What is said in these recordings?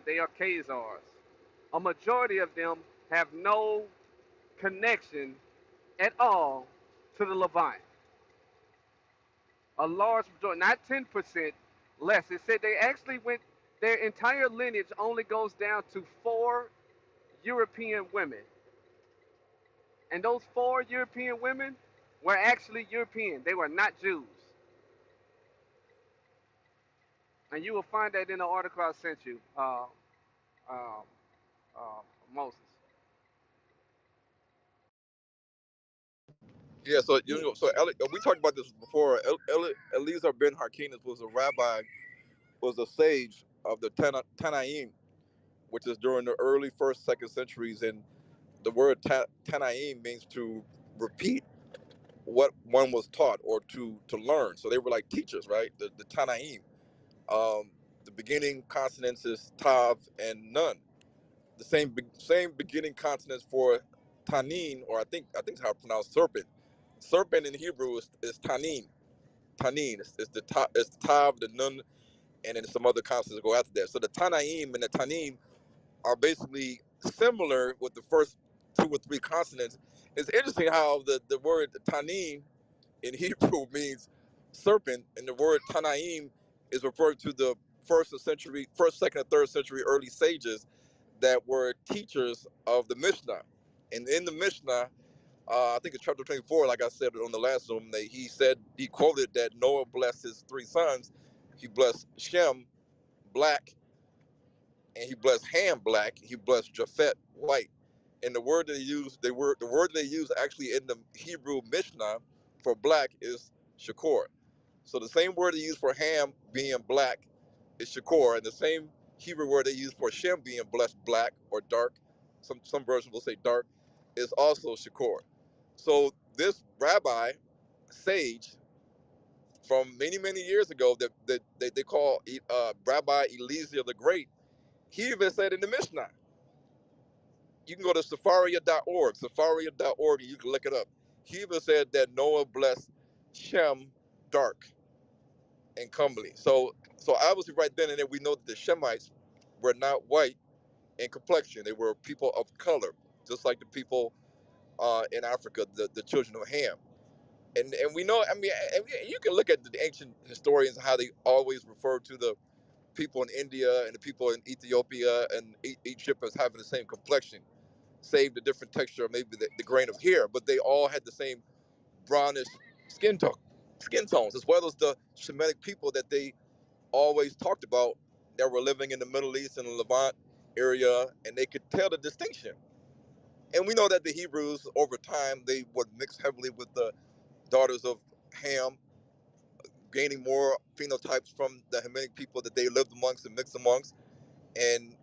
but they are Khazars. A majority of them have no connection at all to the Levant. A large majority, not 10%, less. It said they actually went, their entire lineage only goes down to 4 European women. And those 4 European women were actually European. They were not Jews. And you will find that in the article I sent you, uh, uh, Moses. Yeah, so we talked about this before. Eliezer ben Harkinas was a rabbi, was a sage of the Tanaim, which is during the early first, second centuries, and the word Tanaim means to repeat what one was taught or to learn. So they were like teachers, right? The Tanaim. The beginning consonants is Tav and Nun. The same beginning consonants for Tanin, or I think it's how to pronounce serpent. Serpent in Hebrew is Tanin. Tanin is it's the Tav, the Nun, and then some other consonants go after that. So the Tanaim and the Tanim are basically similar with the first two or three consonants. It's interesting how the word Tanim in Hebrew means serpent, and the word Tanaim is referred to the first, second, and third century early sages that were teachers of the Mishnah. And in the Mishnah, I think it's chapter 24, like I said on the last one, that he quoted that Noah blessed his three sons. He blessed Shem, black, and he blessed Ham, black. He blessed Japhet, white. And the word they use actually in the Hebrew Mishnah for black is Shakor. So the same word they use for Ham being black is Shakor, and the same Hebrew word they use for Shem being blessed black or dark, some versions will say dark, is also Shakor. So this rabbi, sage, from many, many years ago that they call Rabbi Eliezer the Great, he even said in the Mishnah, you can go to Safaria.org, and you can look it up. He even said that Noah blessed Shem dark and comely. So obviously right then and there we know that the Shemites were not white in complexion. They were people of color, just like the people in Africa, the children of Ham. And we know, I mean, and you can look at the ancient historians how they always refer to the people in India and the people in Ethiopia and Egypt as having the same complexion, save the different texture, maybe the grain of hair, but they all had the same brownish skin tone, skin tones, as well as the Shemitic people that they always talked about that were living in the Middle East and the Levant area, and they could tell the distinction. And we know that the Hebrews, over time, they would mix heavily with the daughters of Ham, gaining more phenotypes from the Hamitic people that they lived amongst and mixed amongst, and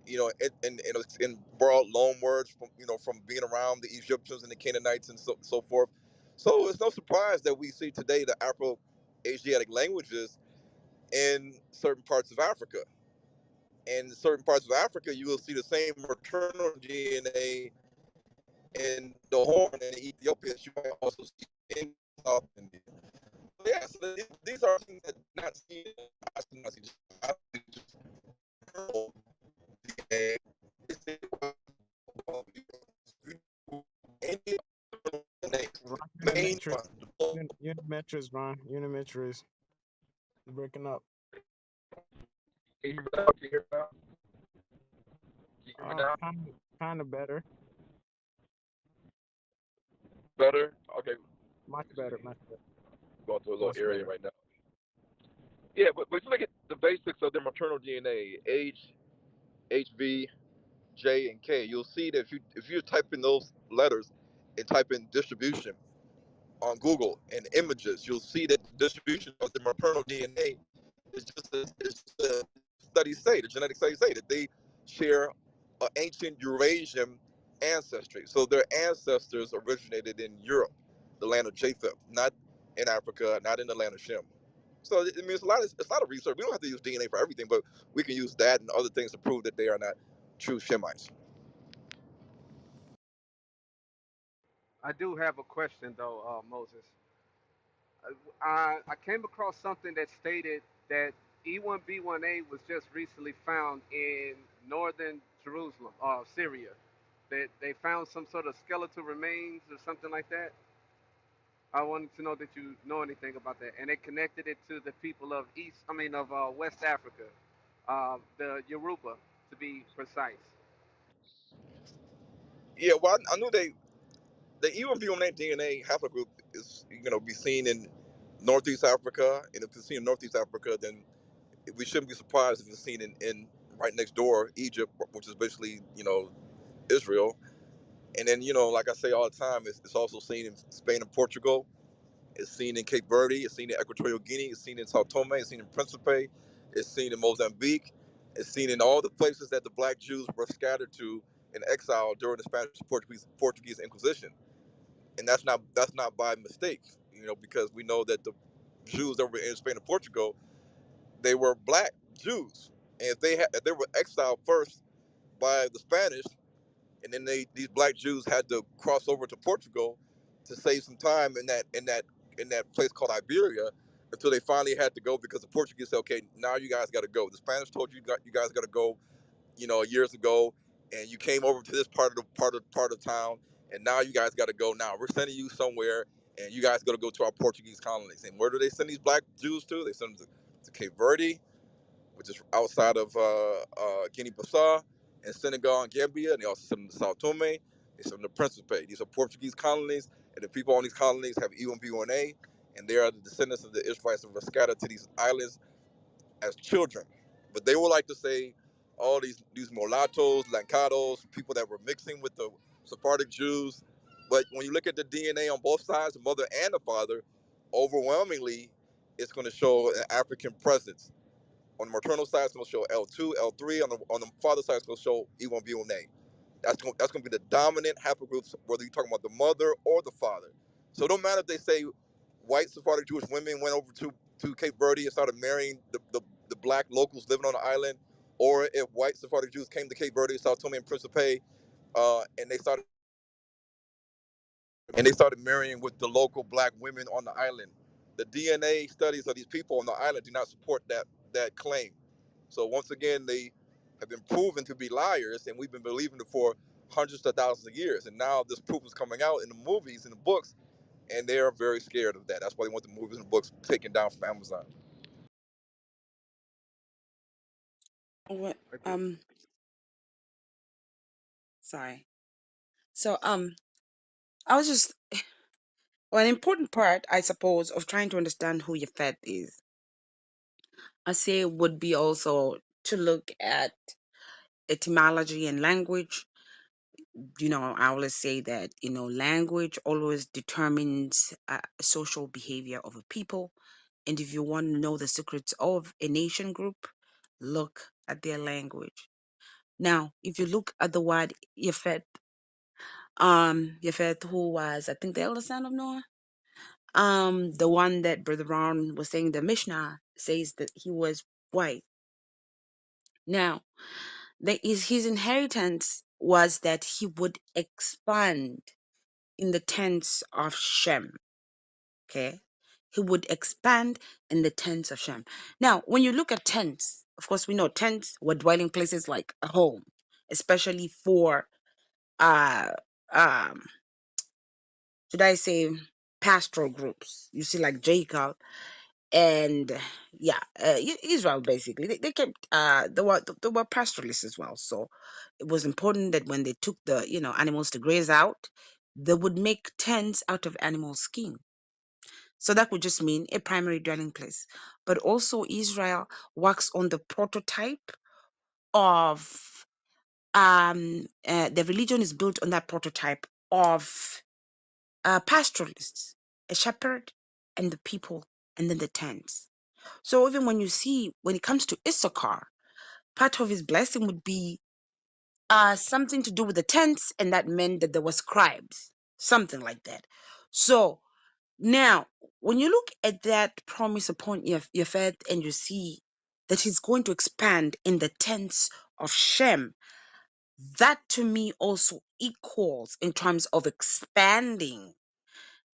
and borrowed loan words from from being around the Egyptians and the Canaanites and so forth. So it's no surprise that we see today the Afro-Asiatic languages in certain parts of Africa. In certain parts of Africa, you will see the same maternal DNA in the Horn and the Ethiopia as you might also see in South India. So yeah, so these are things that not seen. I see not seen. I think just maternal DNA. They say any DNA, Ron, the main Unimetrics. one, the most. Unimetrics, Ron. Unimetrics. You're breaking up. Can you hear me now? Can you hear me now? Can you hear me now? Kind of better. Better? Okay, Much let me better. see. Much better. Going through a little Much area better. right now. Yeah, but you look at the basics of their maternal DNA, H, HV, J, and K. You'll see that if you type in those letters and type in distribution on Google and images, you'll see that the distribution of the maternal DNA is just a studies say, the genetic studies say that they share an ancient Eurasian ancestry. So their ancestors originated in Europe, the land of Japheth, not in Africa, not in the land of Shem. So I mean, it's a lot of research. We don't have to use DNA for everything, but we can use that and other things to prove that they are not true Shemites. I do have a question though, Moses. I came across something that stated that E1B1A was just recently found in northern Jerusalem, Syria. They found some sort of skeletal remains or something like that. I wanted to know that you know anything about that, and they connected it to the people of West Africa, the Yoruba, to be precise. Yeah, well, I knew the even view on that DNA haplogroup is be seen in Northeast Africa, and if it's seen in Northeast Africa, then we shouldn't be surprised if it's seen in right next door Egypt, which is basically Israel. And then like I say all the time, it's also seen in Spain and Portugal. It's seen in Cape Verde. It's seen in Equatorial Guinea. It's seen in Sao Tome. It's seen in Principe. It's seen in Mozambique. It's seen in all the places that the black Jews were scattered to in exile during the Spanish Portuguese Inquisition. And that's not by mistake, because we know that the Jews that were in Spain and Portugal, they were black Jews, and if they were exiled first by the Spanish, and then these black Jews had to cross over to Portugal to save some time in that place called Iberia until they finally had to go because the Portuguese said, okay, now you guys got to go. The Spanish told you guys got to go, years ago, and you came over to this part of town, and now you guys got to go. Now we're sending you somewhere, and you guys got to go to our Portuguese colonies. And where do they send these black Jews to? They send them to Cape Verde, which is outside of Guinea-Bissau, and Senegal and Gambia, and they also send them to Sao Tome. They send them to Principe. These are Portuguese colonies, and the people on these colonies have E1B1A, and they are the descendants of the Israelites that were scattered to these islands as children. But they would like to say all these mulattoes, lancados, people that were mixing with the Sephardic Jews. But when you look at the DNA on both sides, the mother and the father, overwhelmingly, it's going to show an African presence. On the maternal side, it's going to show L2, L3. On the father's side, it's going to show E1B1A. That's going to be the dominant haplogroups, whether you're talking about the mother or the father. So it don't matter if they say white Sephardic Jewish women went over to Cape Verde and started marrying the black locals living on the island, or if white Sephardic Jews came to Cape Verde, Sao Tome and Principe, and they started marrying with the local black women on the island. The DNA studies of these people on the island do not support that claim. So once again, they have been proven to be liars, and we've been believing it for hundreds of thousands of years. And now this proof is coming out in the movies and the books, and they are very scared of that. That's why they want the movies and the books taken down from Amazon. What? I think Sorry. So, I was just well, an important part, I suppose, of trying to understand who Yafet is, I say, would be also to look at etymology and language. I always say that language always determines social behavior of a people, and if you want to know the secrets of a nation group, look at their language. Now, if you look at the word Yafet, Yafet, who was, I think, the eldest son of Noah. The one that Brother Ron was saying, the Mishnah says that he was white. Now, his inheritance was that he would expand in the tents of Shem. Okay, he would expand in the tents of Shem. Now, when you look at tents, of course, we know tents were dwelling places like a home, especially for uh um should I say pastoral groups. You see, like Jacob and Israel, basically they kept they were pastoralists as well. So it was important that when they took the animals to graze out, they would make tents out of animal skin. So that would just mean a primary dwelling place. But also Israel works on the prototype of the religion is built on that prototype of pastoralists, a shepherd and the people, and then the tents. So even when it comes to Issachar, part of his blessing would be something to do with the tents, and that meant that there were scribes, something like that. So now, when you look at that promise upon Yafet, and you see that he's going to expand in the tents of Shem, that to me also equals in terms of expanding,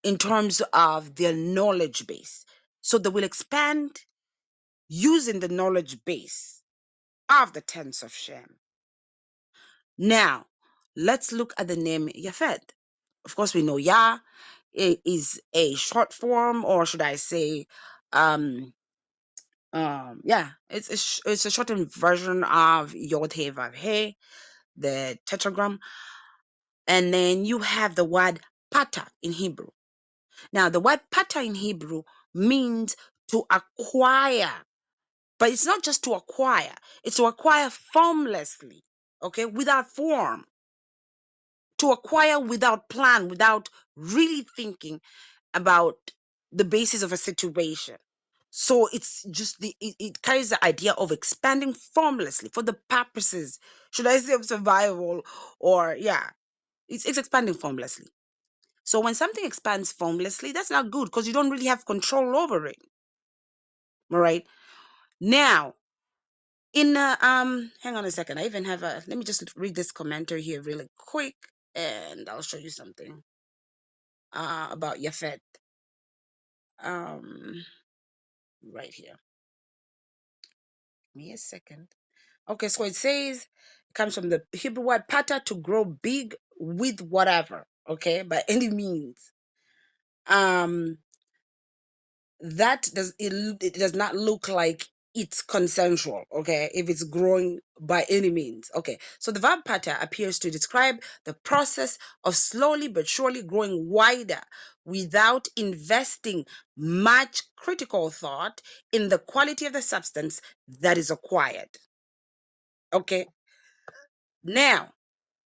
in terms of their knowledge base. So they will expand using the knowledge base of the tents of Shem. Now, let's look at the name Yafet. Of course, we know Ya is a short form, or should I say, yeah, it's a shortened version of Yod He Vav He, the tetragram, and then you have the word Pata in Hebrew. Now, the word Pata in Hebrew means to acquire, but it's not just to acquire; it's to acquire formlessly, okay, without form, to acquire without plan, without really thinking about the basis of a situation. So it's just it carries the idea of expanding formlessly for the purposes, should I say, of survival, or yeah, it's expanding formlessly. So when something expands formlessly, that's not good because you don't really have control over it. All right. Now, hang on a second. I even have let me just read this commentary here really quick, and I'll show you something about Yafet. Right here. Give me a second. Okay, so it says it comes from the Hebrew word pata, to grow big with whatever, okay, by any means. That it does not look like it's consensual, okay, if it's growing by any means. Okay, so the verb pata appears to describe the process of slowly but surely growing wider without investing much critical thought in the quality of the substance that is acquired. Okay, now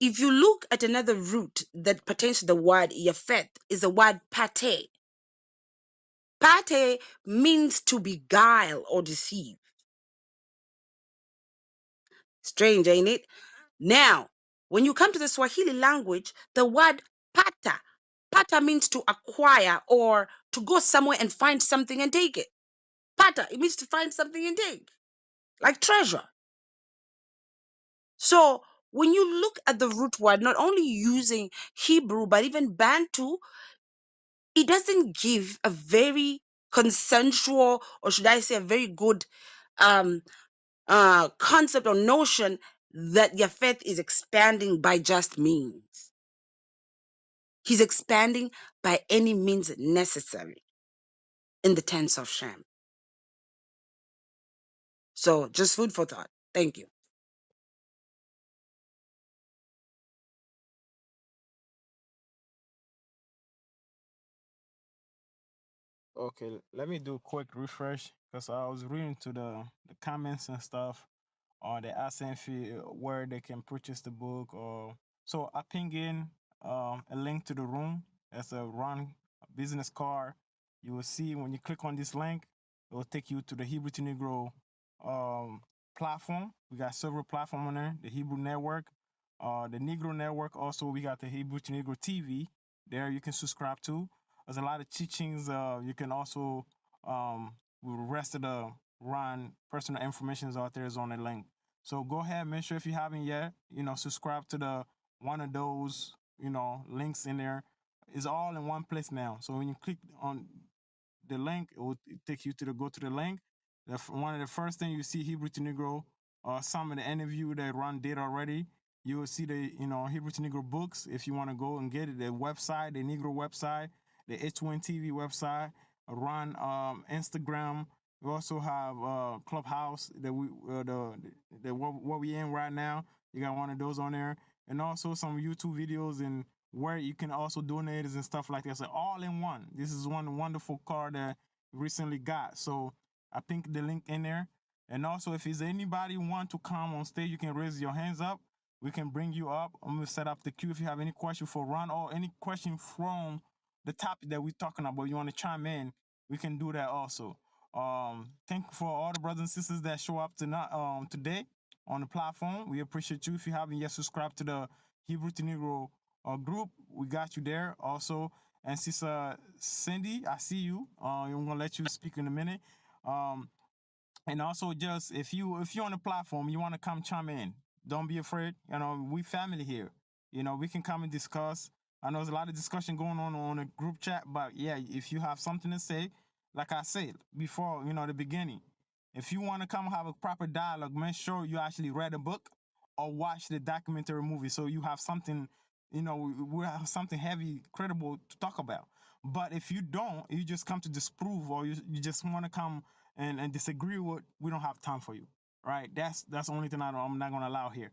if you look at another root that pertains to the word yafet, is the word pate. Pate means to beguile or deceive. Strange, ain't it? Now, when you come to the Swahili language, the word pata means to acquire or to go somewhere and find something and take it. Pata, it means to find something and take, like treasure. So when you look at the root word, not only using Hebrew, but even Bantu, it doesn't give a very consensual, or should I say a very good um concept or notion that your faith is expanding by just means. He's expanding by any means necessary in the tense of Shem. So just food for thought. Thank you. Okay, let me do a quick refresh because I was reading to the comments and stuff. Or they asking if where they can purchase the book. Or so I ping in a link to the room as a run business card. You will see when you click on this link, it will take you to the Hebrew to Negro um, platform. We got several platforms on there. The Hebrew Network, the Negro Network. Also, we got the Hebrew to Negro TV. There you can subscribe to. There's a lot of teachings. You can also with the rest of the run personal information is out there is on the link. So go ahead, make sure if you haven't yet, subscribe to the one of those, links in there. It's all in one place now. So when you click on the link, it will take you to the go to the link. One of the first thing you see Hebrew to Negro, some of the interview that Ron did already. You will see the Hebrew to Negro books if you want to go and get it. The website, the Negro website, the H1 TV website, Ron Instagram. We also have Clubhouse that we what we in right now. You got one of those on there, and also some YouTube videos and where you can also donate and stuff like that. So all in one. This is one wonderful card that recently got. So I think the link in there. And also, if is anybody want to come on stage, you can raise your hands up. We can bring you up. I'm gonna set up the queue. If you have any question for Ron or any question from the topic that we're talking about, you want to chime in, we can do that also. Thank you for all the brothers and sisters that show up tonight, today on the platform. We appreciate you. If you haven't yet subscribed to the Hebrew to Negro group, we got you there also. And Sister Cindy, I see you. I'm gonna let you speak in a minute. Um, and also just if you're on the platform, you want to come chime in, don't be afraid. We family here. We can come and discuss. I know there's a lot of discussion going on a group chat, but yeah, if you have something to say, like I said before, the beginning, if you want to come have a proper dialogue, make sure you actually read a book or watch the documentary movie, so you have something, we have something heavy, credible to talk about. But if you don't, you just come to disprove, or you just want to come and disagree with, we don't have time for you, right? That's the only thing I'm not gonna allow here.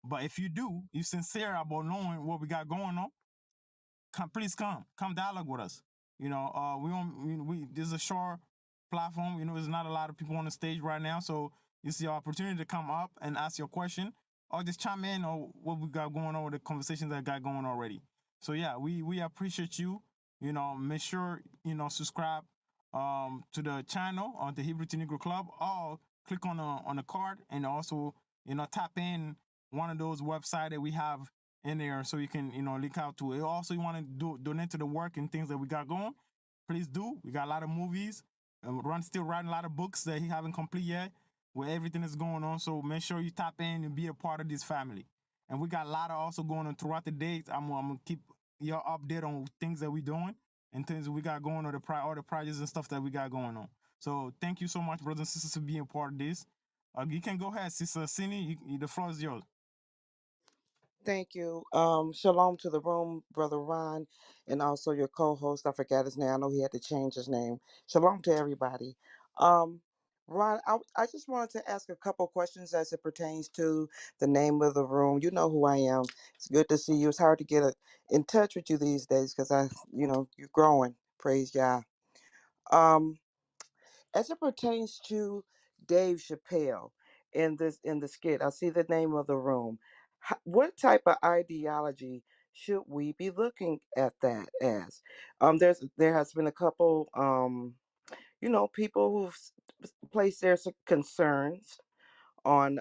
But if you do, you sincere about knowing what we got going on, please come dialogue with us. We don't we this is a short platform. There's not a lot of people on the stage right now, so it's your opportunity to come up and ask your question, or just chime in on what we got going on with the conversations that got going already. So yeah, we appreciate you. Make sure subscribe to the channel on the Hebrew Negro Club, or click on the card, and also tap in one of those websites that we have in there, so you can link out to it. Also, you want to donate to the work and things that we got going, please do. We got a lot of movies, and Ron still writing a lot of books that he haven't complete yet, where everything is going on. So make sure you tap in and be a part of this family. And we got a lot of also going on throughout the days. I'm gonna keep your update on things that we doing and things that we got going on, all the projects and stuff that we got going on. So thank you so much, brothers and sisters, for being a part of this. You can go ahead, Sister Cine. The floor is yours. Thank you. Shalom to the room, Brother Ron, and also your co-host. I forgot his name. I know he had to change his name. Shalom to everybody. Um, Ron, I just wanted to ask a couple questions as it pertains to the name of the room. You know who I am. It's good to see you. It's hard to get in touch with you these days because you're growing. Praise Yah. Um, as it pertains to Dave Chappelle in the skit, I see the name of the room. What type of ideology should we be looking at that as? There has been a couple people who've placed their concerns on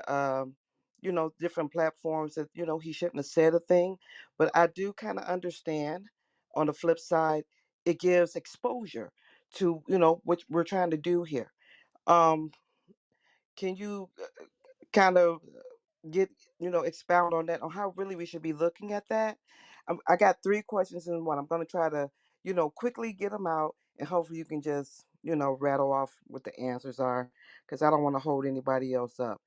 different platforms that he shouldn't have said a thing, but I do kind of understand. On the flip side, it gives exposure to what we're trying to do here. um can you kind of get expound on that, on how really we should be looking at that? I got three questions in one. I'm going to try to quickly get them out, and hopefully you can just rattle off what the answers are, because I don't want to hold anybody else up.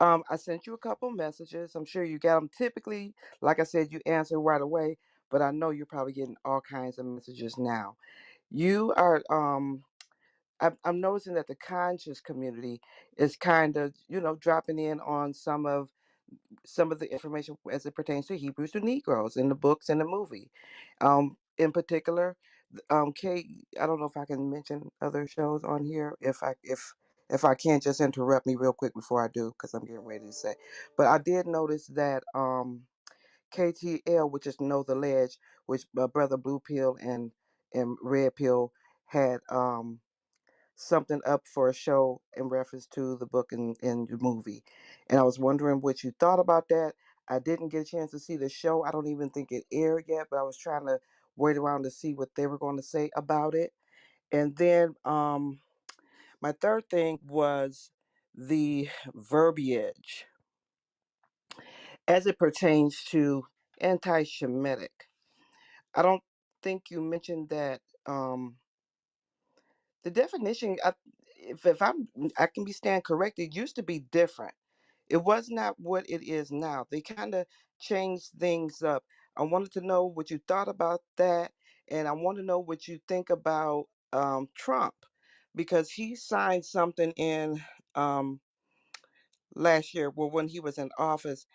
I sent you a couple messages. I'm sure you got them. Typically, like I said, you answer right away, but I know you're probably getting all kinds of messages now. You are I'm noticing that the conscious community is kind of dropping in on some of the information as it pertains to Hebrews to Negroes in the books and the movie. In particular, Kate, I don't know if I can mention other shows on here. If I can't, just interrupt me real quick before I do, because I'm getting ready to say. But I did notice that KTL, which is Know the Ledge, which Brother Blue Pill and Red Pill had something up for a show in reference to the book and the movie. And I was wondering what you thought about that. I didn't get a chance to see the show. I don't even think it aired yet, but I was trying to wait around to see what they were going to say about it. And then my third thing was the verbiage as it pertains to anti Shemitic. I don't think you mentioned that. The definition, if I can be stand corrected, it used to be different. It was not what it is now. They kind of changed things up. I wanted to know what you thought about that, and I want to know what you think about Trump, because he signed something in last year, well, when he was in office,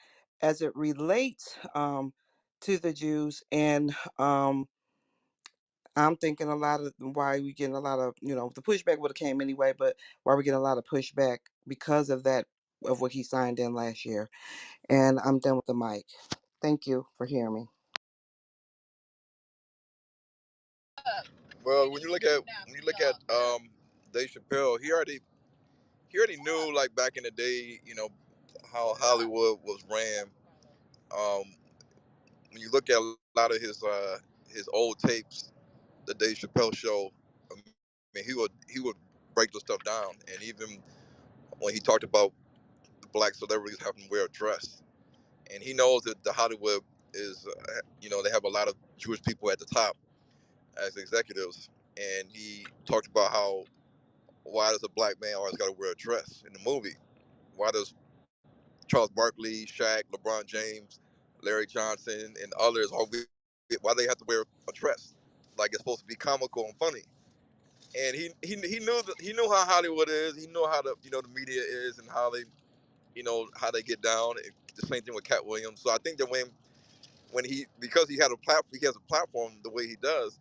as it relates to the Jews. And I'm thinking a lot of why we getting a lot of, the pushback would have came anyway, but why we getting a lot of pushback because of that, of what he signed in last year. And I'm done with the mic. Thank you for hearing me. Well, when you look at Dave Chappelle, he already knew, like, back in the day, how Hollywood was ran. Um, when you look at a lot of his old tapes, the Dave Chappelle show, I mean, he would break the stuff down, and even when he talked about the black celebrities having to wear a dress, and he knows that the Hollywood is, they have a lot of Jewish people at the top as executives, and he talked about how, why does a black man always got to wear a dress in the movie? Why does Charles Barkley, Shaq, LeBron James, Larry Johnson, and others, why they have to wear a dress, like it's supposed to be comical and funny. And he knew how Hollywood is. He knew how the media is and how how they get down. The same thing with Cat Williams. So I think that when he because he has a platform the way he does,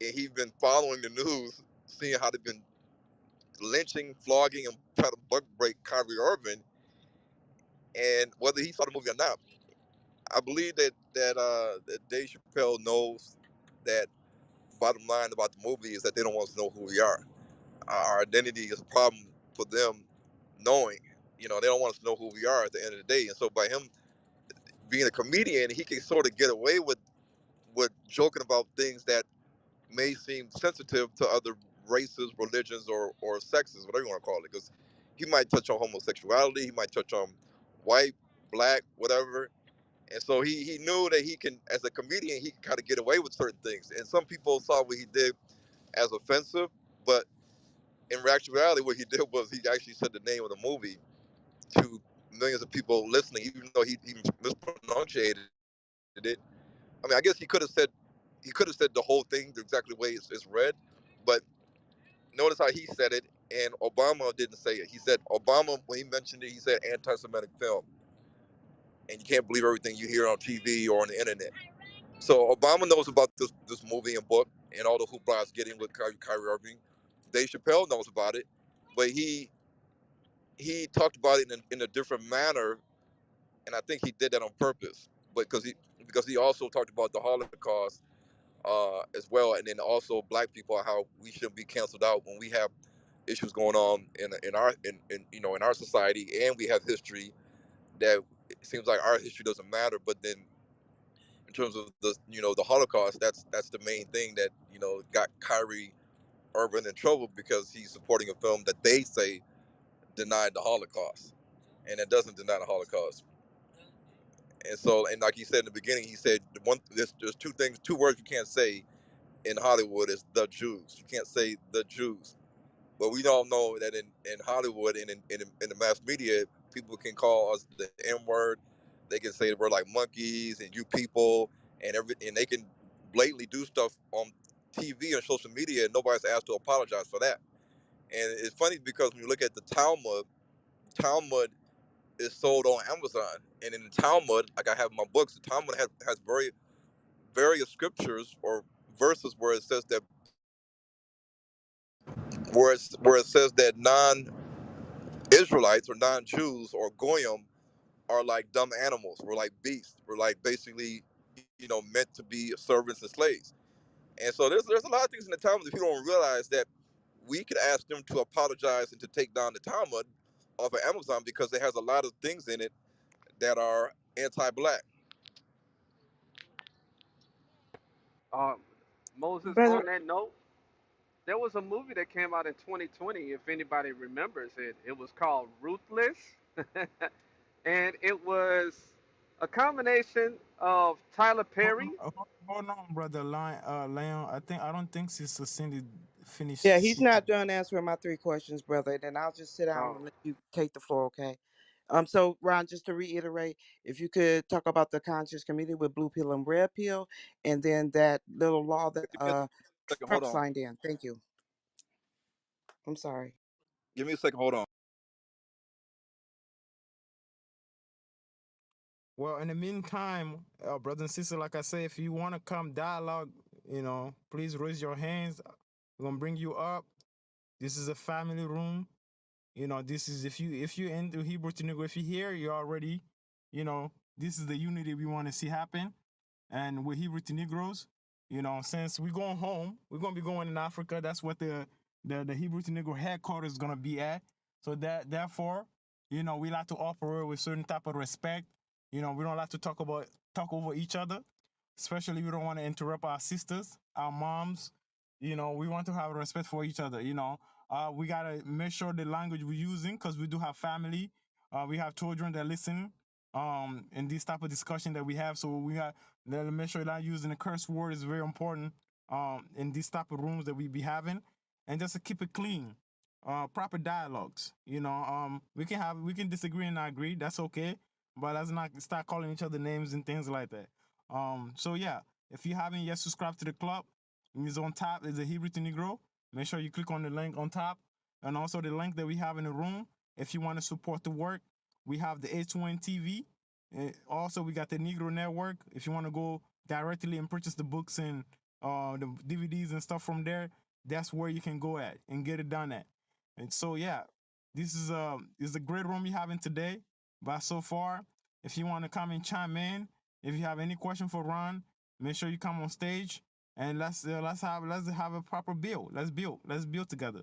and he's been following the news, seeing how they've been lynching, flogging, and trying to buck break Kyrie Irving, and whether he saw the movie or not, I believe that Dave Chappelle knows that. Bottom line about the movie is that they don't want us to know who we are. Our identity is a problem for them knowing. They don't want us to know who we are at the end of the day. And so by him being a comedian, he can sort of get away with joking about things that may seem sensitive to other races, religions, or sexes, whatever you want to call it. Because he might touch on homosexuality, he might touch on white, black, whatever. And so he knew that he can, as a comedian, he can kind of get away with certain things. And some people saw what he did as offensive, but in actuality, what he did was he actually said the name of the movie to millions of people listening, even though he mispronunciated it. I mean, I guess he could have said the whole thing the exactly way it's read, but notice how he said it, and Obama didn't say it. He said Obama when he mentioned it, he said anti-Semitic film, and you can't believe everything you hear on TV or on the internet. So Obama knows about this movie and book and all the hoopla it's getting with Kyrie Irving. Dave Chappelle knows about it, but he talked about it in a different manner, and I think he did that on purpose. But because he also talked about the Holocaust as well, and then also black people, how we shouldn't be canceled out when we have issues going on in our society, and we have history that it seems like our history doesn't matter, but then in terms of the Holocaust, that's the main thing that got Kyrie Irving in trouble because he's supporting a film that they say denied the Holocaust, and it doesn't deny the Holocaust. And so, and like he said in the beginning, he said there's two words you can't say in Hollywood is the Jews. You can't say the Jews. But we all know that in Hollywood and in the mass media, people can call us the N word. They can say the word like monkeys and you people and they can blatantly do stuff on TV and social media and nobody's asked to apologize for that. And it's funny because when you look at the Talmud is sold on Amazon. And in the Talmud, like I have in my books, the Talmud has various scriptures or verses where it says that non-Israelites or non-Jews or goyim are like dumb animals. We're like beasts. We're like basically, meant to be servants and slaves. And so there's a lot of things in the Talmud that people don't realize that we could ask them to apologize and to take down the Talmud off of Amazon because it has a lot of things in it that are anti-black. Um, Moses, Brother. on that note, there was a movie that came out in 2020. If anybody remembers it, it was called Ruthless, and it was a combination of Tyler Perry. Hold on, brother Leon. I don't think Sister Cindy finished Yeah, he's speaking. not done answering my three questions, brother. Then I'll just sit down Uh, and let you take the floor, okay? So Ron, just to reiterate, if you could talk about the conscious committee with blue pill and red pill, and then that little law that Give me a second. Hold Trump on. signed in. Thank you. I'm sorry. Give me a second. Hold on. Well, in the meantime, brothers and sisters, like I say, if you want to come dialogue, please raise your hands. We're gonna bring you up. This is a family room. This is if you into Hebrew to Negro, if you're here, you're already, this is the unity we want to see happen. And with Hebrew to Negroes, since we're going home, we're gonna be going in Africa. That's what the Hebrew to Negro headquarters is gonna be at. So that therefore, we like to operate with certain type of respect. We don't like to talk over each other, especially we don't want to interrupt our sisters, our moms. We want to have respect for each other. We gotta make sure the language we're using, because we do have family, we have children that listen. In this type of discussion that we have, so we got to make sure that using the curse word is very important. In these type of rooms that we be having, and just to keep it clean. proper dialogues. We can disagree and not agree. That's okay, but let's not start calling each other names and things like that. So yeah, if you haven't yet subscribed to the club, it's on top. It's a Hebrew to Negro. Make sure you click on the link on top, and also the link that we have in the room. If you want to support the work, we have the H1 TV. Also, we got the Negro Network. If you want to go directly and purchase the books and the DVDs and stuff from there, that's where you can go at and get it done at. And so yeah, this is a great room you're having today. But so far, if you want to come and chime in, if you have any question for Ron, make sure you come on stage and let's have a proper build. Let's build together.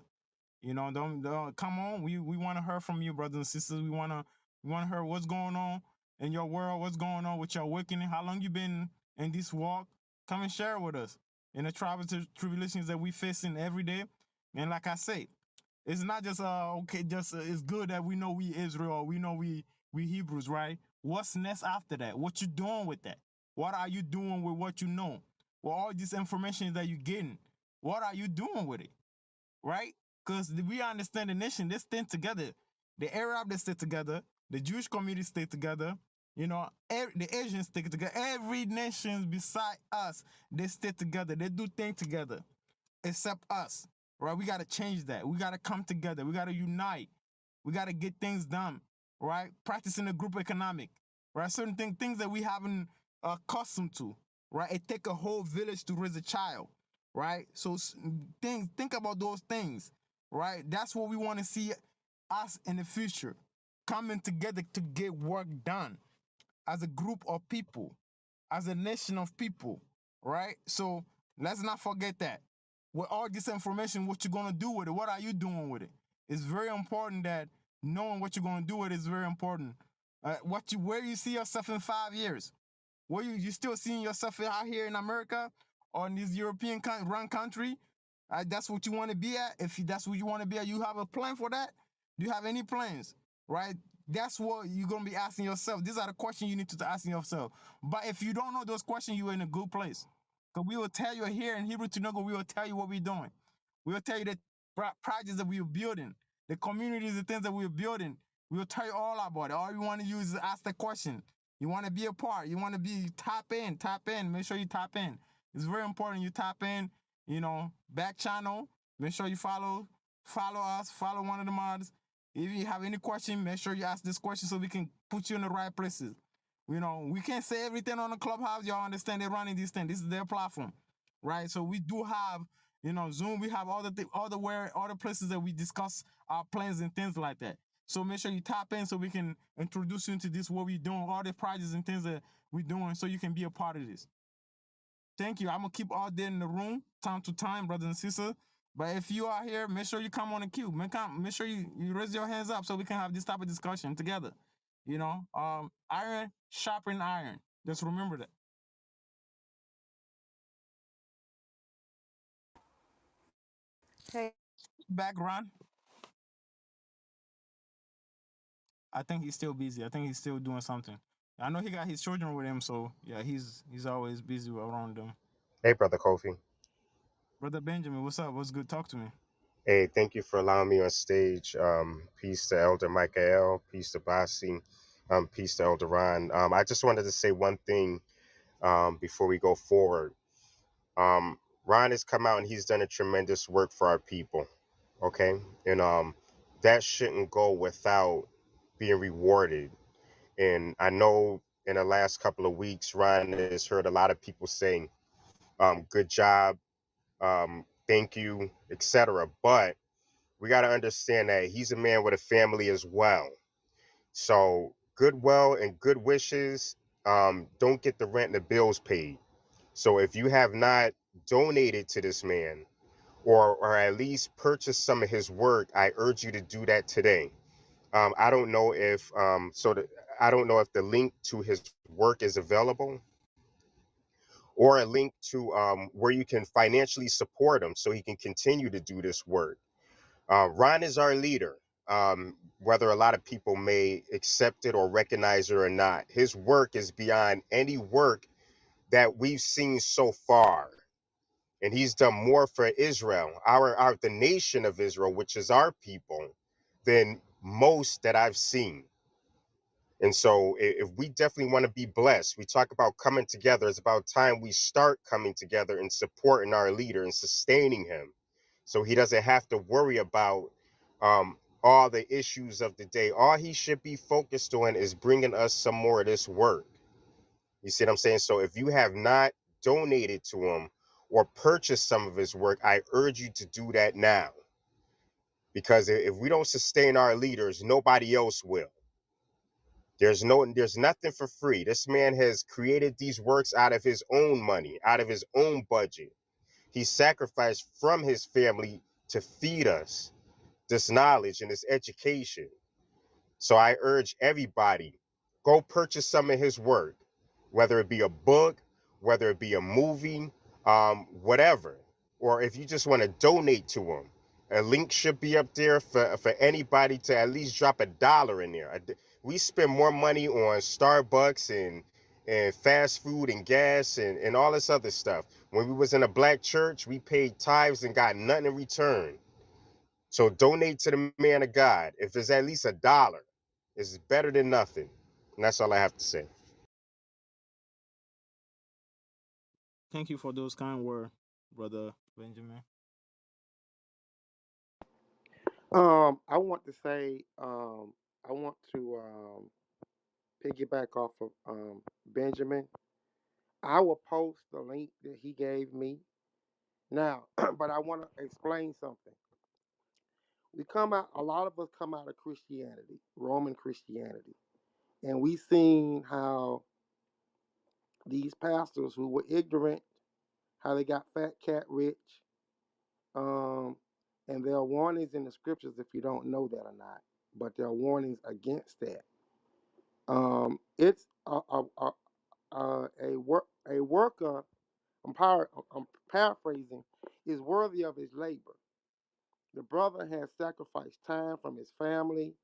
Don't come on. We want to hear from you, brothers and sisters. We want to hear what's going on in your world, what's going on with your awakening, how long you been in this walk. Come and share with us in the trials and tribulations that we facing every day. And like I say, it's not just okay, just it's good that we know we Israel, we know we Hebrews, right? What's next after that? What you doing with that? What are you doing with what you know? With all this information that you're getting, what are you doing with it? Right? Because we understand the nation, they stand together. The Arab, they stay together. The Jewish community stay together. The Asians stay together. Every nation beside us, they stay together. They do things together, except us. Right? We got to change that. We got to come together. We got to unite. We got to get things done. Right? Practicing the group economic. Right? Certain things that we haven't accustomed to. Right? It take a whole village to raise a child, right? So think about those things, right? That's what we want to see us in the future, coming together to get work done as a group of people, as a nation of people, right? So let's not forget that. With all this information, what you're gonna do with it? What are you doing with it? It's very important that knowing what you're gonna do with it is very important. Where you see yourself in 5 years? What you still seeing yourself out here in America or in this European run country? That's what you want to be at. If that's what you want to be at, you have a plan for that. Do you have any plans? Right? That's what you're gonna be asking yourself. These are the questions you need to ask yourself. But if you don't know those questions, you're in a good place. Because we will tell you here in Hebrew Tunugo, we will tell you what we're doing. We will tell you the projects that we are building, the communities, the things that we are building. We will tell you all about it. All you want to use is ask the question. You want to be a part. You want to be tap in. Make sure you tap in. It's very important you tap in. Back channel. Make sure you follow us, follow one of the mods. If you have any question, make sure you ask this question so we can put you in the right places. We can't say everything on the clubhouse. Y'all understand they're running these things. This is their platform, right? So we do have, Zoom. We have all the places that we discuss our plans and things like that. So make sure you tap in so we can introduce you into this, what we're doing, all the projects and things that we're doing, so you can be a part of this. Thank you. I'm gonna keep all day in the room, time to time, brothers and sisters. But if you are here, make sure you come on the queue. Make sure you raise your hands up so we can have this type of discussion together. Iron sharpen iron. Just remember that. Hey, Back, Ron. I think he's still busy. I think he's still doing something. I know he got his children with him, so yeah, he's always busy around them. Hey, Brother Kofi. Brother Benjamin, what's up? What's good? Talk to me. Hey, thank you for allowing me on stage. Peace to Elder Michael. Peace to Basi. Peace to Elder Ron. I just wanted to say one thing before we go forward. Ron has come out and he's done a tremendous work for our people. Okay, and that shouldn't go without being rewarded. And I know in the last couple of weeks, Ron has heard a lot of people saying, "Good job," "Thank you," etc. But we got to understand that he's a man with a family as well. So goodwill and good wishes don't get the rent and the bills paid. So if you have not donated to this man or at least purchased some of his work, I urge you to do that today. I don't know if I don't know if the link to his work is available or a link to where you can financially support him so he can continue to do this work. Ron is our leader, whether a lot of people may accept it or recognize it or not. His work is beyond any work that we've seen so far. and he's done more for Israel, our the nation of Israel, which is our people, than most that I've seen. And so if we definitely want to be blessed, we talk about coming together. It's about time we start coming together and supporting our leader and sustaining him so he doesn't have to worry about all the issues of the day. All he should be focused on is bringing us some more of this work. You see what I'm saying? So if you have not donated to him or purchased some of his work, I urge you to do that now. Because if we don't sustain our leaders, nobody else will. There's nothing for free. This man has created these works out of his own money, out of his own budget. He sacrificed from his family to feed us this knowledge and this education. So I urge everybody, go purchase some of his work, whether it be a book, whether it be a movie, whatever. Or if you just want to donate to him, a link should be up there for anybody to at least drop $1 in there. We spend more money on Starbucks and fast food and gas and all this other stuff. When we was in a black church, we paid tithes and got nothing in return. So donate to the man of God. If it's at least $1, it's better than nothing. And that's all I have to say. Thank you for those kind words, brother Benjamin. I want to say, I want to piggyback off of Benjamin. I will post the link that he gave me now, but I want to explain something. A lot of us come out of Christianity, Roman Christianity, and we seen how these pastors who were ignorant, how they got fat cat rich, um, and there are warnings in the scriptures if you don't know that or not, but there are warnings against that. It's a worker. I'm paraphrasing. Is worthy of his labor. The brother has sacrificed time from his family.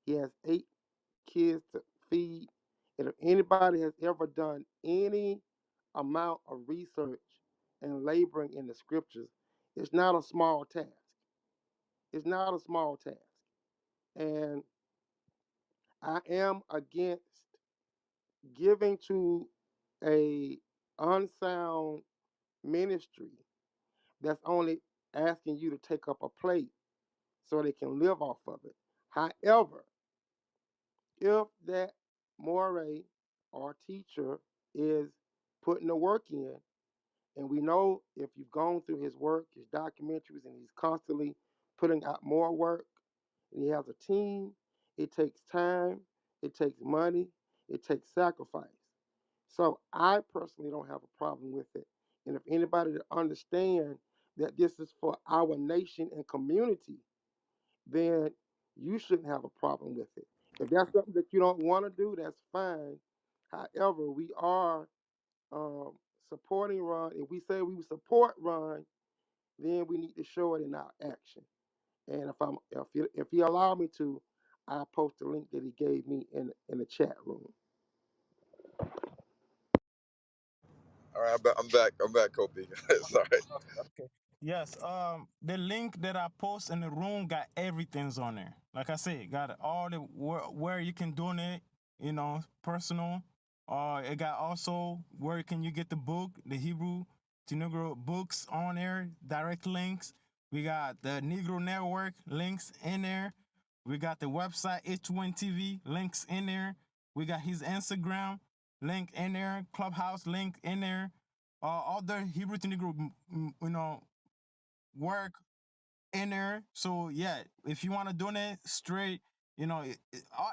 He has 8 kids to feed. And if anybody has ever done any amount of research and laboring in the scriptures, it's not a small task. It's not a small task. And I am against giving to a unsound ministry that's only asking you to take up a plate so they can live off of it. However, if that moray or teacher is putting the work in, and we know if you've gone through his work, his documentaries, and he's constantly putting out more work, and he has a team, it takes time, it takes money, it takes sacrifice. So I personally don't have a problem with it. And if anybody to understand that this is for our nation and community, then you shouldn't have a problem with it. If that's something that you don't want to do, that's fine. However, we are um, supporting Ron. If we say we support Ron, then we need to show it in our action. And if he allow me to, I'll post the link that he gave me in the chat room. All right, I'm back. I'm back, Kobe. Sorry. Okay. Yes. The link that I post in the room got everything's on there. Like I said, got all the where you can donate. Personal. It got also where can you get the book, the Hebrew to Negro books on there, direct links. We got the Negro Network links in there. We got the website H1TV links in there. We got his Instagram link in there, Clubhouse link in there, other Hebrew to Negro, work in there. So yeah, if you want to donate straight,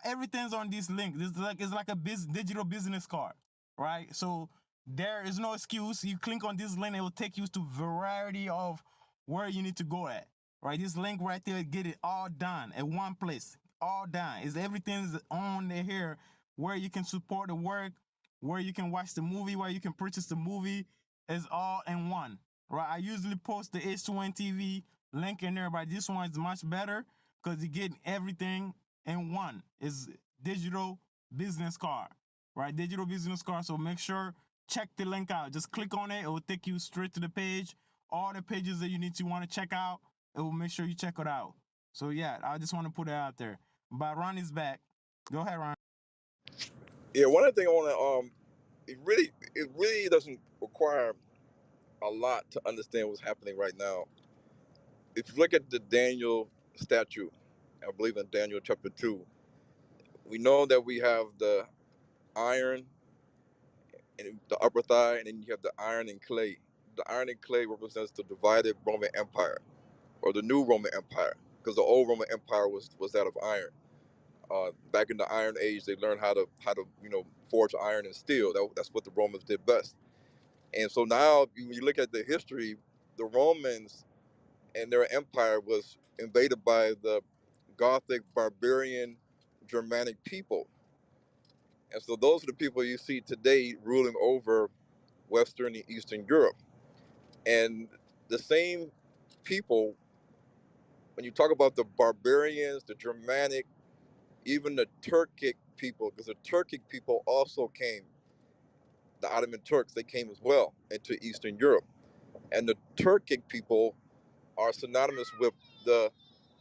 everything's on this link. This is like it's like a digital business card, right? So there is no excuse. You click on this link, it will take you to variety of where you need to go at. Right, this link right there, get it all done at one place, all done. Is everything's on there here where you can support the work, where you can watch the movie, where you can purchase the movie, is all in one. Right, I usually post the H2N TV link in there, but this one is much better because you get everything in one. It's digital business card, right? Digital business card. So make sure check the link out. Just click on it. It will take you straight to the page all the pages that you want to check out, it will make sure you check it out. So yeah, I just want to put it out there. But Ron is back. Go ahead, Ron. Yeah, one other thing I want to it really doesn't require a lot to understand what's happening right now. If you look at the Daniel statue, I believe in Daniel chapter 2, we know that we have the iron in the upper thigh, and then you have the iron and clay. The iron and clay represents the divided Roman Empire or the new Roman Empire, because the old Roman Empire was that of iron. Back in the Iron Age, they learned how to forge iron and steel. That's what the Romans did best. And so now, when you look at the history, the Romans and their empire was invaded by the Gothic, barbarian, Germanic people. And so those are the people you see today ruling over Western and Eastern Europe. And the same people, when you talk about the barbarians, the Germanic, even the Turkic people, because the Turkic people also came, the Ottoman Turks, they came as well into Eastern Europe. And the Turkic people are synonymous with the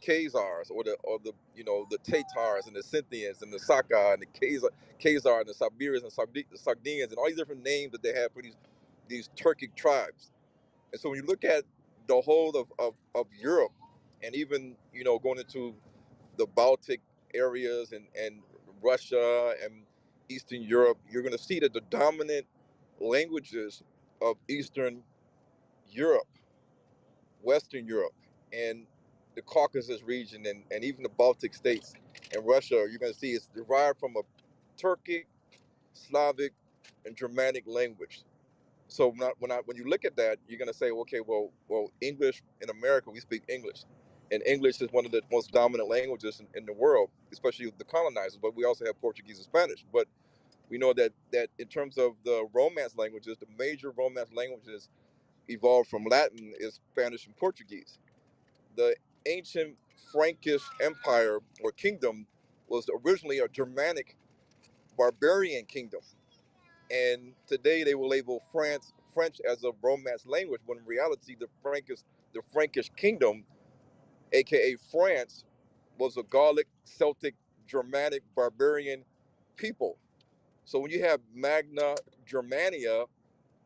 Khazars or the Tatars and the Scythians and the Saka and the Khazar and the Siberians and the Sogdians and all these different names that they have for these Turkic tribes. And so when you look at the whole of Europe, and even going into the Baltic areas and Russia and Eastern Europe, you're going to see that the dominant languages of Eastern Europe, Western Europe, and the Caucasus region, and even the Baltic states and Russia, you're going to see it's derived from a Turkic, Slavic, and Germanic language. So when you look at that, you're going to say, okay, well, English in America, we speak English, and English is one of the most dominant languages in the world, especially with the colonizers. But we also have Portuguese and Spanish. But we know that in terms of the Romance languages, the major Romance languages evolved from Latin is Spanish and Portuguese. The ancient Frankish Empire or kingdom was originally a Germanic barbarian kingdom, and today they will label French as a Romance language, when in reality the Frankish kingdom, aka France, was a Gallic, Celtic, Germanic, barbarian people. So when you have Magna Germania,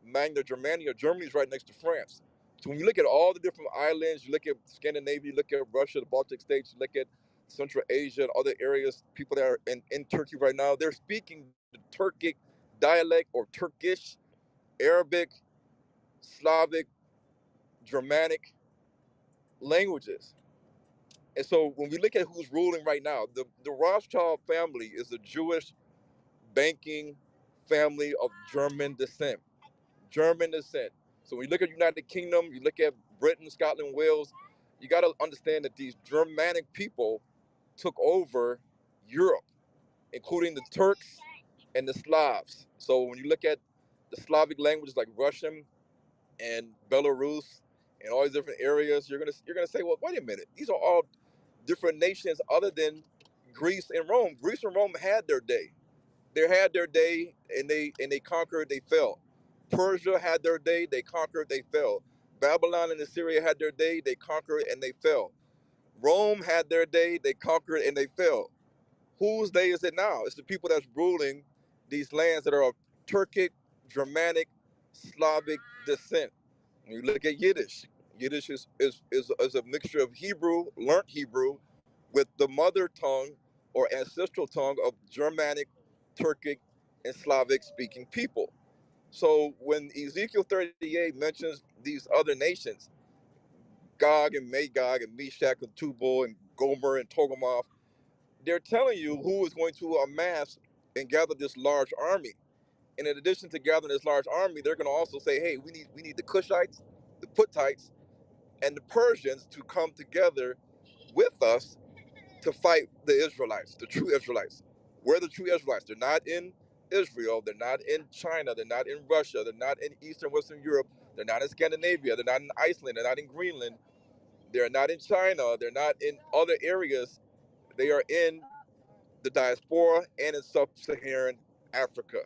Germany's right next to France. So when you look at all the different islands, you look at Scandinavia, you look at Russia, the Baltic states, you look at Central Asia and other areas, people that are in Turkey right now, they're speaking the Turkic dialect or Turkish, Arabic, Slavic, Germanic languages. And so when we look at who's ruling right now, the Rothschild family is a Jewish banking family of German descent. German descent. So when you look at United Kingdom, you look at Britain, Scotland, Wales, you got to understand that these Germanic people took over Europe, including the Turks and the Slavs. So when you look at the Slavic languages like Russian and Belarus and all these different areas, you're gonna say, well, wait a minute, these are all different nations other than Greece and Rome. Greece and Rome had their day. They had their day, and they conquered, they fell. Persia had their day, they conquered, they fell. Babylon and Assyria had their day, they conquered and they fell. Rome had their day, they conquered and they fell. Whose day is it now? It's the people that's ruling these lands that are of Turkic, Germanic, Slavic descent. When you look at Yiddish, Yiddish is a mixture of Hebrew, learned Hebrew, with the mother tongue or ancestral tongue of Germanic, Turkic, and Slavic speaking people. So when Ezekiel 38 mentions these other nations, Gog and Magog and Meshach and Tubal and Gomer and Togomoth, they're telling you who is going to amass and gather this large army. And in addition to gathering this large army, they're going to also say, hey, we need the Cushites, the Puttites, and the Persians to come together with us to fight the Israelites, the true Israelites. We're the true Israelites. They're not in Israel. They're not in China. They're not in Russia. They're not in Eastern Western Europe. They're not in Scandinavia. They're not in Iceland. They're not in Greenland. They're not in China. They're not in other areas. They are in the diaspora and in sub-Saharan Africa.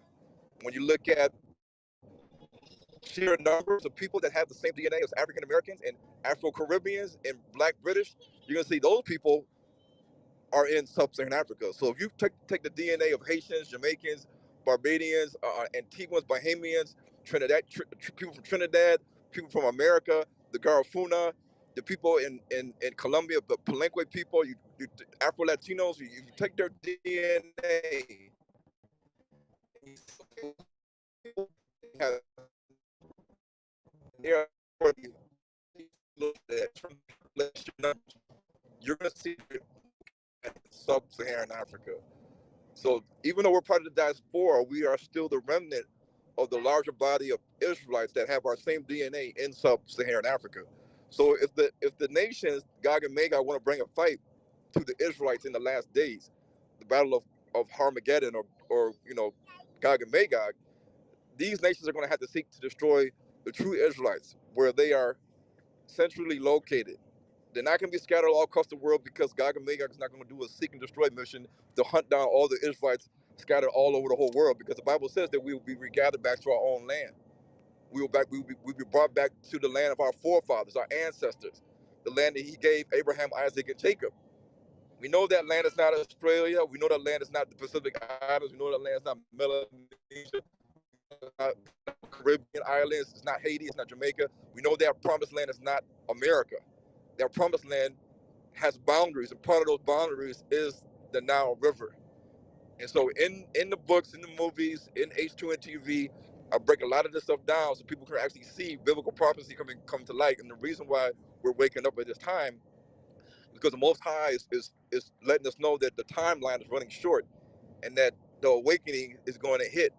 When you look at sheer numbers of people that have the same DNA as African Americans and Afro Caribbeans and Black British, you're gonna see those people are in sub-Saharan Africa. So if you take the DNA of Haitians, Jamaicans, Barbadians, Antiguans, Bahamians, Trinidad, people from Trinidad, people from America, the Garifuna, the people in Colombia, the Palenque people, Afro Latinos, you take their DNA, have their you're going to see sub-Saharan Africa. So even though we're part of the diaspora, we are still the remnant of the larger body of Israelites that have our same DNA in sub-Saharan Africa. So if the nations, Gog and Magog, want to bring a fight to the Israelites in the last days, the battle of Armageddon or Gog and Magog, these nations are going to have to seek to destroy the true Israelites where they are centrally located. They're not going to be scattered all across the world because Gog and Magog is not going to do a seek and destroy mission to hunt down all the Israelites scattered all over the whole world, because the Bible says that we will be regathered back to our own land. We'll be brought back to the land of our forefathers, our ancestors, the land that he gave Abraham, Isaac, and Jacob. We know that land is not Australia. We know that land is not the Pacific Islands. We know that land is not Melanesia, not Caribbean islands. It's not Haiti. It's not Jamaica. We know that promised land is not America. That promised land has boundaries, and part of those boundaries is the Nile River. And so in the books, in the movies, in H2 and TV, I break a lot of this stuff down so people can actually see biblical prophecy come to light. And the reason why we're waking up at this time is because the Most High is letting us know that the timeline is running short, and that the awakening is going to hit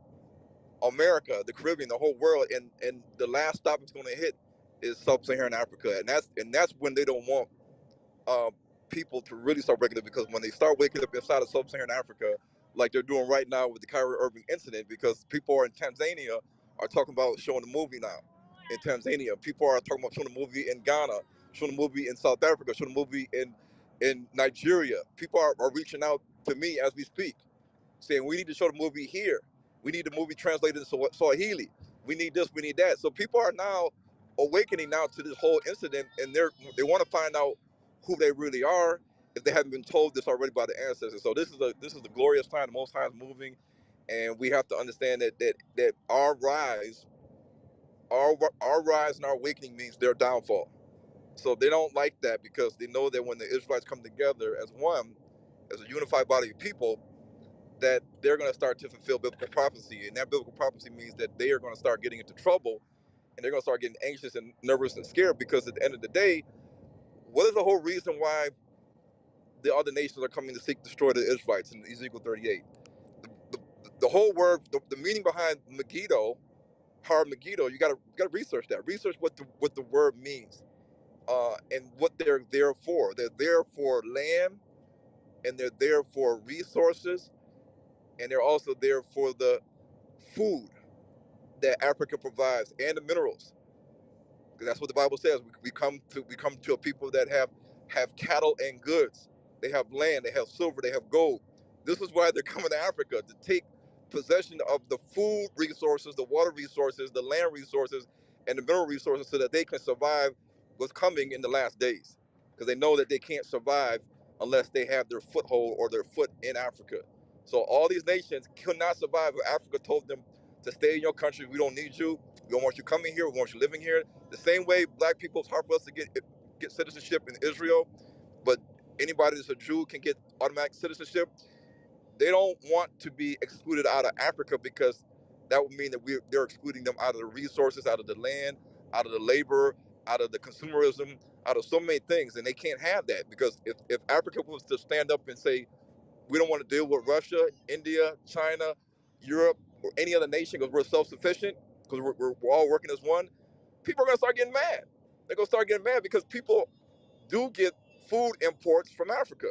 America, the Caribbean, the whole world, and the last stop it's going to hit is sub-Saharan Africa, and that's when they don't want uh, people to really start waking up, because when they start waking up inside of sub-Saharan Africa, like they're doing right now with the Kyrie Irving incident, because people are in Tanzania are talking about showing the movie now. In Tanzania, people are talking about showing the movie in Ghana, showing the movie in South Africa, showing the movie in Nigeria. People are reaching out to me as we speak, saying we need to show the movie here. We need the movie translated in Swahili. We need this, we need that. So people are now awakening now to this whole incident, and they want to find out who they really are if they haven't been told this already by the ancestors. So this is the glorious time. The Most High is moving, and we have to understand that our rise, our rise and our awakening means their downfall. So they don't like that, because they know that when the Israelites come together as one, as a unified body of people, that they're going to start to fulfill biblical prophecy. And that biblical prophecy means that they are going to start getting into trouble, and they're going to start getting anxious and nervous and scared, because at the end of the day, what is the whole reason why the other nations are coming to seek to destroy the Israelites in Ezekiel 38? The, the whole word, the meaning behind Megiddo, Har Megiddo, you got to research that. Research what the word means, and what they're there for. They're there for land, and they're there for resources, and they're also there for the food that Africa provides, and the minerals. Because that's what the Bible says. We come to a people that have cattle and goods. They have land, they have silver, they have gold. This is why they're coming to Africa, to take possession of the food resources, the water resources, the land resources, and the mineral resources, so that they can survive what's coming in the last days. Because they know that they can't survive unless they have their foothold or their foot in Africa. So all these nations could not survive if Africa told them to stay in your country. We don't need you. We don't want you coming here. We want you living here. The same way black people, it's hard for us to get citizenship in Israel, but anybody that's a Jew can get automatic citizenship. They don't want to be excluded out of Africa, because that would mean that they're excluding them out of the resources, out of the land, out of the labor, out of the consumerism, out of so many things. And they can't have that, because if Africa was to stand up and say, we don't want to deal with Russia, India, China, Europe, or any other nation, because we're self-sufficient, because we're all working as one, people are going to start getting mad. They're going to start getting mad, because people do get food imports from Africa.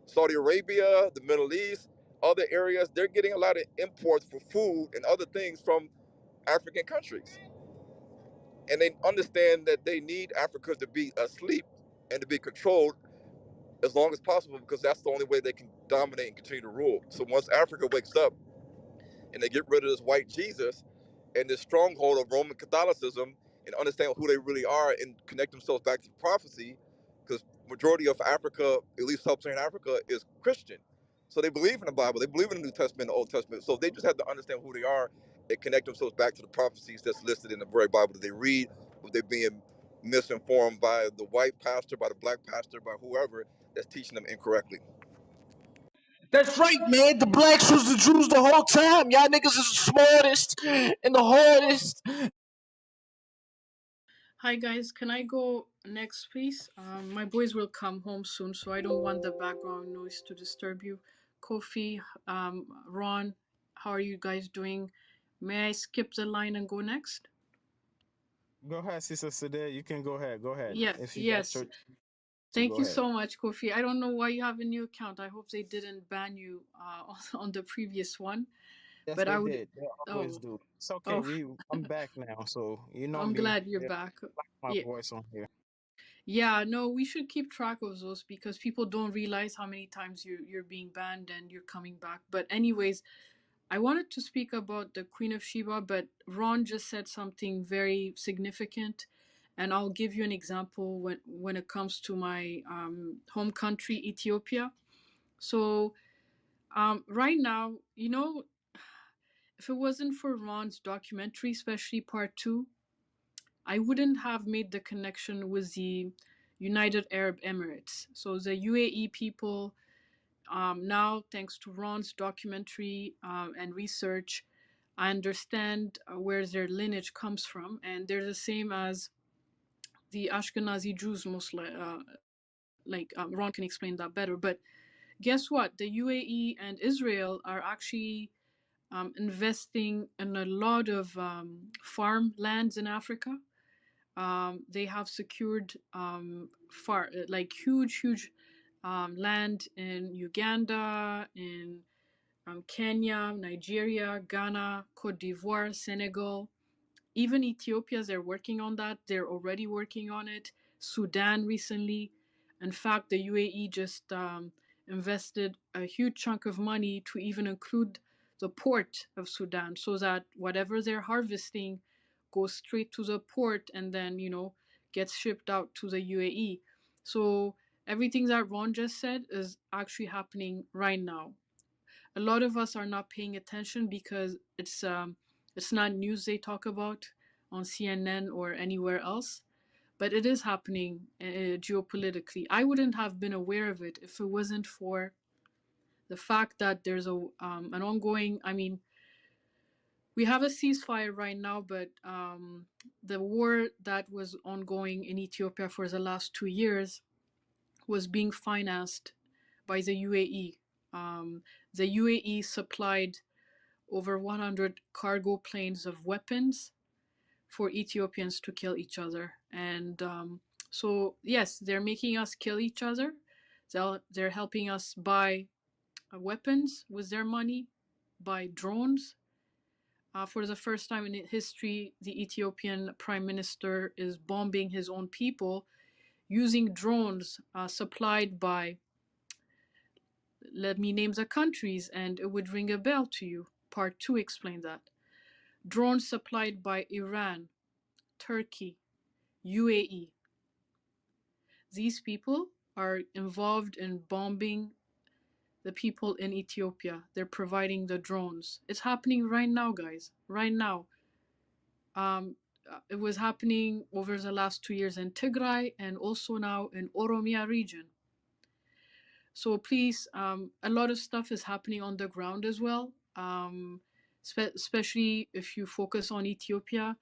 Saudi Arabia, the Middle East, other areas, they're getting a lot of imports for food and other things from African countries. And they understand that they need Africa to be asleep and to be controlled as long as possible, because that's the only way they can dominate and continue to rule. So once Africa wakes up and they get rid of this white Jesus, and this stronghold of Roman Catholicism and understand who they really are and connect themselves back to prophecy, because majority of Africa, at least sub-Saharan Africa, is Christian. So they believe in the Bible, they believe in the New Testament and the Old Testament. So they just have to understand who they are and connect themselves back to the prophecies that's listed in the very Bible that they read, or they're being misinformed by the white pastor, by the black pastor, by whoever that's teaching them incorrectly. That's right, man. The blacks was the Jews the whole time. Y'all niggas is the smartest and the hardest. Hi guys, can I go next please? My boys will come home soon, so I don't want the background noise to disturb you. Kofi, Ron, how are you guys doing? May I skip the line and go next? Go ahead, Sister Sade. You can go ahead. Go ahead. If you got Yes. church, so Thank go you ahead. so much, Kofi. I don't know why you have a new account. I hope they didn't ban you on the previous one. Yes, But I they would. did. They always Oh, do. It's okay. oh, I'm back now, so you know I'm me. glad you're They back. like my Yeah. voice on here. Yeah, no, we should keep track of those because people don't realize how many times you're being banned and you're coming back. But anyways, I wanted to speak about the Queen of Sheba, but Ron just said something very significant, and I'll give you an example when it comes to my home country, Ethiopia. So right now, if it wasn't for Ron's documentary, especially part two, I wouldn't have made the connection with the United Arab Emirates. So the UAE people, now thanks to Ron's documentary and research, I understand where their lineage comes from, and they're the same as the Ashkenazi Jews, Ron can explain that better. But guess what? The UAE and Israel are actually investing in a lot of farmlands in Africa. They have secured huge land in Uganda, in Kenya, Nigeria, Ghana, Cote d'Ivoire, Senegal, even Ethiopia. They're working on that. They're already working on it. Sudan recently. In fact, the UAE just invested a huge chunk of money to even include the port of Sudan so that whatever they're harvesting goes straight to the port and then, gets shipped out to the UAE. So everything that Ron just said is actually happening right now. A lot of us are not paying attention because it's not news they talk about on CNN or anywhere else, but it is happening geopolitically. I wouldn't have been aware of it if it wasn't for the fact that there's an ongoing. I mean, we have a ceasefire right now, but the war that was ongoing in Ethiopia for the last 2 years was being financed by the UAE. The UAE supplied over 100 cargo planes of weapons for Ethiopians to kill each other. And so, yes, they're making us kill each other. They're helping us buy weapons with their money, buy drones. For the first time in history, the Ethiopian prime minister is bombing his own people using drones supplied by, let me name the countries and it would ring a bell to you. Part two explained that. Drones supplied by Iran, Turkey, UAE. These people are involved in bombing the people in Ethiopia. They're providing the drones. It's happening right now, guys. Right now. It was happening over the last 2 years in Tigray and also now in Oromia region. So please, a lot of stuff is happening on the ground as well. Especially if you focus on Ethiopia,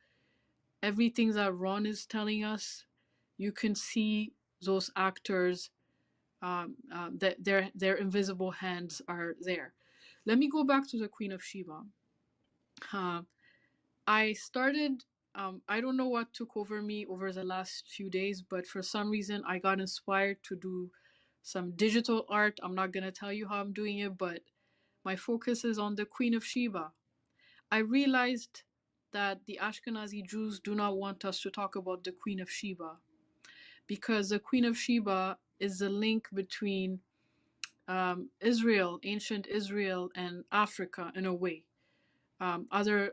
everything that Ron is telling us, you can see those actors that their invisible hands are there. Let me go back to the Queen of Sheba. I started. I don't know what took over me over the last few days, but for some reason I got inspired to do some digital art. I'm not gonna tell you how I'm doing it, but my focus is on the Queen of Sheba. I realized that the Ashkenazi Jews do not want us to talk about the Queen of Sheba because the Queen of Sheba is the link between Israel, ancient Israel, and Africa in a way. other,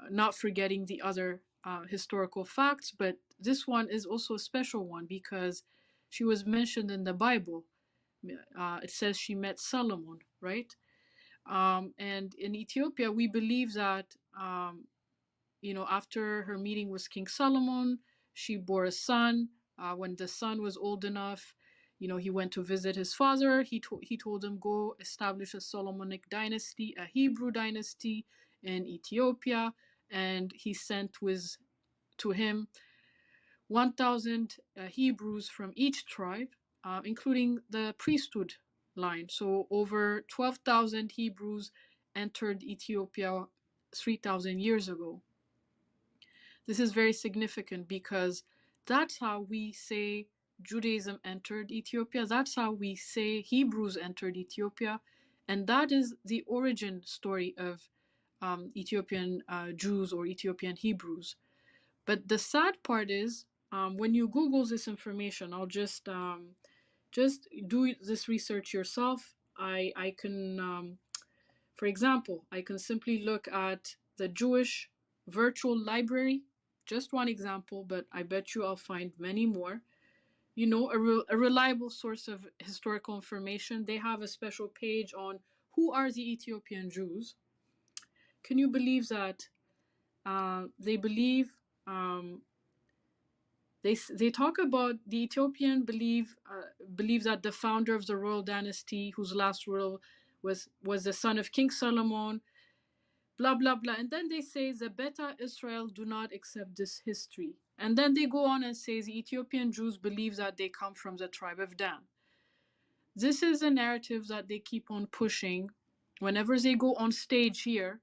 not forgetting the other historical facts, but this one is also a special one because she was mentioned in the Bible. It says she met Solomon, right? And in Ethiopia, we believe that, after her meeting with King Solomon, she bore a son. When the son was old enough, he went to visit his father. He told him, go establish a Solomonic dynasty, a Hebrew dynasty in Ethiopia. And he sent to him 1,000 Hebrews from each tribe, including the priesthood line. So over 12,000 Hebrews entered Ethiopia 3,000 years ago. This is very significant because that's how we say Judaism entered Ethiopia. That's how we say Hebrews entered Ethiopia. And that is the origin story of Ethiopian Jews or Ethiopian Hebrews. But the sad part is, when you Google this information, I'll just do this research yourself. I can, for example, I can simply look at the Jewish Virtual Library, just one example, but I bet you I'll find many more. A reliable source of historical information. They have a special page on who are the Ethiopian Jews. Can you believe that they believe they talk about the Ethiopian believe that the founder of the royal dynasty, whose last rule was the son of King Solomon, blah blah blah, and then they say the Beta Israel do not accept this history, and then they go on and say the Ethiopian Jews believe that they come from the tribe of Dan. This is a narrative that they keep on pushing whenever they go on stage here